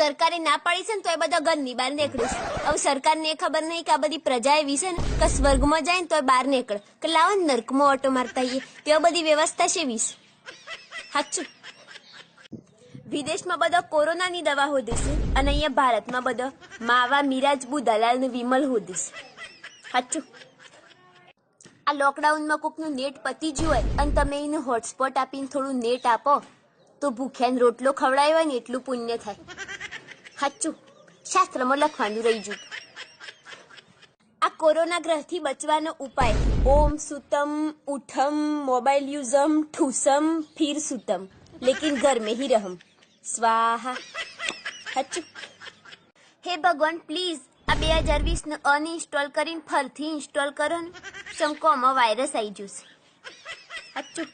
સરકારે ના પાડી છે ને તો એ બધા ઘરની બહાર નીકળીશ. હવે સરકારને ખબર નહીં કે આ બધી પ્રજા એવી છે ને કે સ્વર્ગમાં જાય ને તો બહાર નીકળે કે લાવો નર્કમાં ઓટો મારતા આવીએ. તેઓ બધી વ્યવસ્થા છે વીસ સાચું. વિદેશમાં બધા કોરોનાની દવા હોધી છે અને અહીંયા ભારતમાં બધા માવા મિરાજબુ દલાલ ને વિમલ હોધી છે. સાચું. આ લોકડાઉનમાં કોકનું નેટ પતી ગયું હોય અને તમે એને હોટસ્પોટ આપીને થોડું નેટ આપો તો ભૂખ્યાને રોટલો ખવડાવ્યો હોય ને એટલું પુણ્ય થાય. સાચું. શાસ્ત્રમાં લખવાનું રહી ગયું. આ કોરોના ગ્રહથી બચવાનો ઉપાય ઓમ સુતમ ઉઠમ મોબાઈલ યુઝમ ઠૂસમ ફિર સુતમ લેકિન ઘર में ही रहम સ્વાહા. સાચું. હે ભગવાન પ્લીઝ આ 2020 ને અનઇન્સ્ટોલ કરીને ફરીથી ઇન્સ્ટોલ કરો ને ચમકોમાં વાયરસ આવી જશે. સાચું.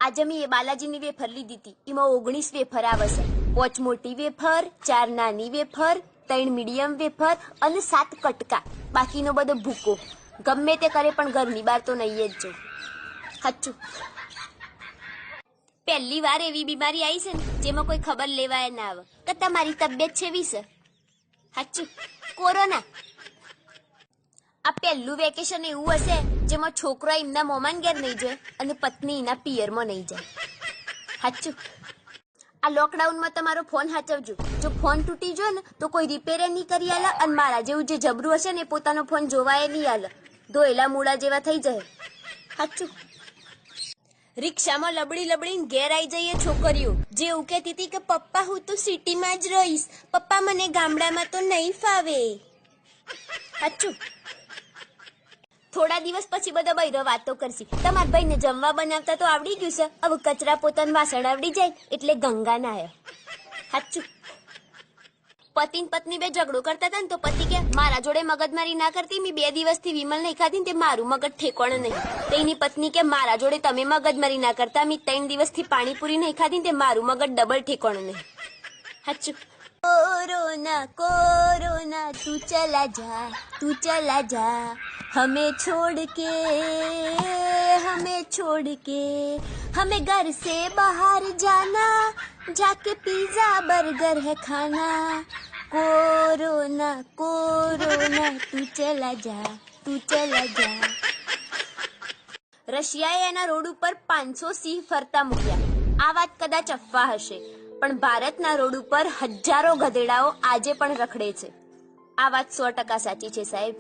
આજે મેં બાલાજીની વેફર લીધી હતી. એમાં 19 વેફર આવે છે. 5 મોટી વેફર, 4 નાની વેફર, 3 મીડિયમ વેફર અને 7 કટકા. બાકીનો બધો ભૂકો. ગમે તે કરે પણ ઘરની બહાર તો નહીં જ જો. સાચું. પહેલી વાર એવી બીમારી આવી છે ને જેમાં કોઈ ખબર લેવાય ના આવે કે તમારી તબિયત છે વિશે. સાચું. કોરોના. આ પહેલું વેકેશન એવું હશે જેમાં છોકરો એમના મોમાન ઘેર નહીં જાય અને પત્ની એના પિયરમાં નહીં જાય. સાચું. આ લોકડાઉનમાં તમારો ફોન સાચવજો. જો ફોન તૂટી ગયો ને તો કોઈ રિપેર નહીં કરી આલે અને મારા જેવું જે જબરું હશે ને પોતાનો ફોન જોવાય નહીં આલે. ધોયેલા મૂળા જેવા થઈ જાય. સાચું. રિક્ષામાં લબડી લબડીને ઘેર આવી જઈએ છોકરીઓ જે એવું કહેતી હતી કે પપ્પા હું તો સિટીમાં જ રહીશ, પપ્પા મને ગામડામાં તો નહીં ફાવે. સાચું. થોડા દિવસ પછી બધા બૈરો વાતો કરશે તમારા ભાઈને જમવા બનાવતા તો આવડી ગયું છે, હવે કચરા પોતાનું વાસણ આવડી જાય એટલે ગંગા ના આવ્યો. સાચું. પતિ પત્ની બે ઝઘડો કરતા હતા ને તો પતિ કે મારા જોડે મગજમારી ના કરતી, મેં 2 દિવસથી વિમલ નહીં ખાધી ને તે મારું મગજ ઠેકોણ નહીં. તેની પત્ની કે મારા જોડે તમે મગજમારી ના કરતા, મેં 3 દિવસથી પાણીપુરી નહીં ખાધી ને તે મારું મગજ ડબલ ઠેકોણ નહીં. સાચું. कोरोना कोरोना तू चला जा हमें छोड़ के हमें घर से बाहर जाना जाके पिज्जा बर्गर है खाना कोरोना कोरोना तू चला जा. રશિયાએ એના રોડ ઉપર 500 સિંહ ફરતા મૂક્યા. આ વાત કદાચ અફવા હશે પણ ભારતના રોડ ઉપર હજારો ગધેડાઓ આજે પણ રખડે છે. આ વાત 100% સાચી છે સાહેબ.